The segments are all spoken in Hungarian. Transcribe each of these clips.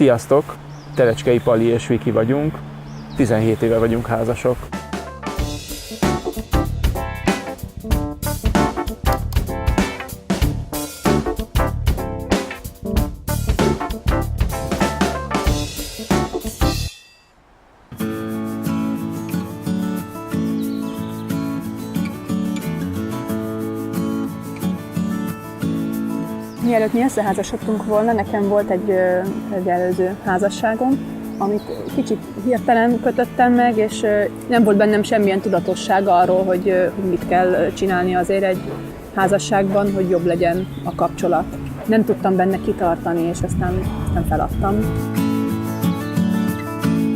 Sziasztok! Terecskei Pali és Viki vagyunk, 17 éve vagyunk házasok. Mielőtt mi összeházasodtunk volna, nekem volt egy előző házasságom, amit kicsit hirtelen kötöttem meg, és nem volt bennem semmilyen tudatosság arról, hogy mit kell csinálni azért egy házasságban, hogy jobb legyen a kapcsolat. Nem tudtam benne kitartani, és aztán feladtam.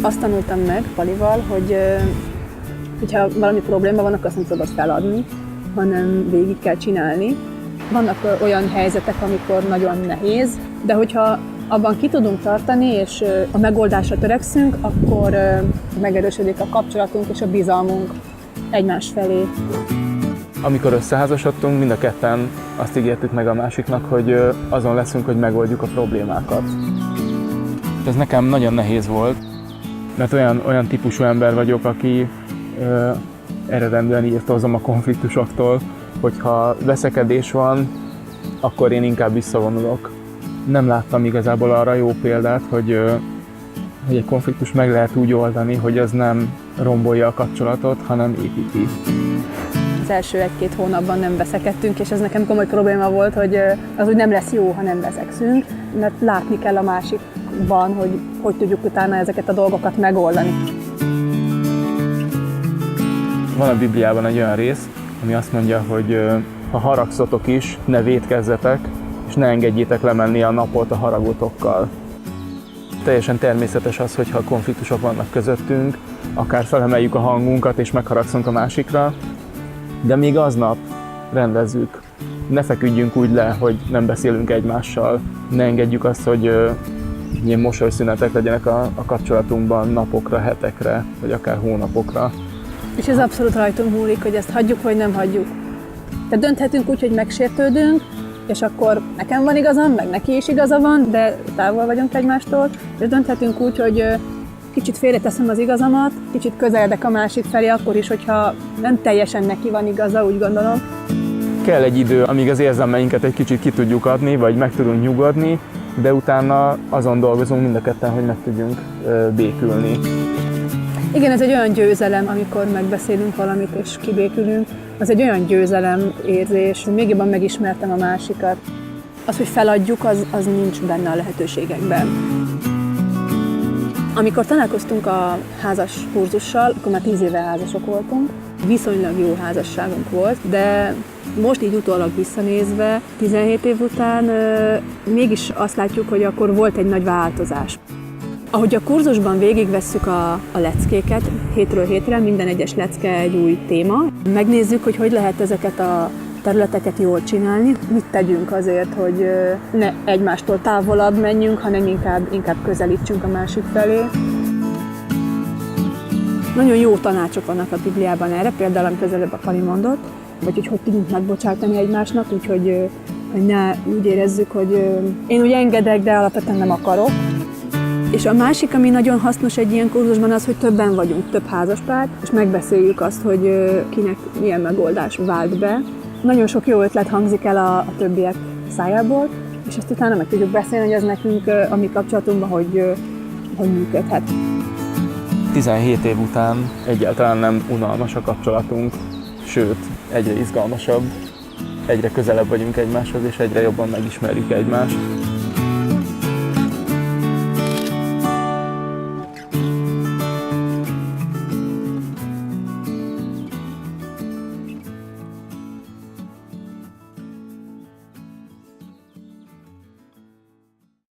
Azt tanultam meg Palival, hogyha valami probléma van, akkor azt nem szabad feladni, hanem végig kell csinálni. Vannak olyan helyzetek, amikor nagyon nehéz, de hogyha abban ki tudunk tartani, és a megoldásra törekszünk, akkor megerősödik a kapcsolatunk és a bizalmunk egymás felé. Amikor összeházasodtunk, mind a ketten azt ígértük meg a másiknak, hogy azon leszünk, hogy megoldjuk a problémákat. Ez nekem nagyon nehéz volt, mert olyan típusú ember vagyok, aki eredendően írtózom a konfliktusoktól, hogyha veszekedés van, akkor én inkább visszavonulok. Nem láttam igazából arra jó példát, hogy egy konfliktus meg lehet úgy oldani, hogy az nem rombolja a kapcsolatot, hanem építi. Az első 1-2 hónapban nem veszekedtünk, és ez nekem komoly probléma volt, hogy az úgy nem lesz jó, ha nem veszekszünk, mert látni kell a másikban, hogy tudjuk utána ezeket a dolgokat megoldani. Van a Bibliában egy olyan rész, ami azt mondja, hogy ha haragszotok is, ne vétkezzetek, és ne engedjétek lemenni a napot a haragotokkal. Teljesen természetes az, hogyha konfliktusok vannak közöttünk, akár felemeljük a hangunkat és megharagszunk a másikra, de még aznap rendezzük. Ne feküdjünk úgy le, hogy nem beszélünk egymással, ne engedjük azt, hogy ilyen mosolyszünetek legyenek a kapcsolatunkban napokra, hetekre, vagy akár hónapokra. És ez abszolút rajtunk múlik, hogy ezt hagyjuk, vagy nem hagyjuk. Tehát dönthetünk úgy, hogy megsértődünk, és akkor nekem van igazam, meg neki is igaza van, de távol vagyunk egymástól, és dönthetünk úgy, hogy kicsit félreteszem az igazamat, kicsit közeledek a másik felé, akkor is, hogyha nem teljesen neki van igaza, úgy gondolom. Kell egy idő, amíg az érzelmeinket egy kicsit ki tudjuk adni, vagy meg tudunk nyugodni, de utána azon dolgozunk mind a ketten, hogy meg tudjunk békülni. Igen, ez egy olyan győzelem, amikor megbeszélünk valamit és kibékülünk. Az egy olyan győzelem érzés, hogy még jobban megismertem a másikat. Az, hogy feladjuk, az nincs benne a lehetőségekben. Amikor találkoztunk a házas kurzussal, akkor már 10 éve házasok voltunk. Viszonylag jó házasságunk volt, de most így utólag visszanézve, 17 év után mégis azt látjuk, hogy akkor volt egy nagy változás. Ahogy a kurzusban végigvesszük a leckéket, hétről hétre, minden egyes lecke egy új téma. Megnézzük, hogy lehet ezeket a területeket jól csinálni, mit tegyünk azért, hogy ne egymástól távolabb menjünk, hanem inkább közelítsünk a másik felé. Nagyon jó tanácsok vannak a Bibliában erre, például amit az előbb a Pali mondott, vagy hogy tudunk megbocsátani egymásnak, úgyhogy ne úgy érezzük, hogy én úgy engedek, de alapvetően nem akarok. És a másik, ami nagyon hasznos egy ilyen kurzusban az, hogy többen vagyunk, több házaspár, és megbeszéljük azt, hogy kinek milyen megoldás vált be. Nagyon sok jó ötlet hangzik el a többiek szájából, és ezt utána meg tudjuk beszélni, hogy ez nekünk a mi kapcsolatunkban hogy működhet. 17 év után egyáltalán nem unalmas a kapcsolatunk, sőt, egyre izgalmasabb, egyre közelebb vagyunk egymáshoz, és egyre jobban megismerjük egymást.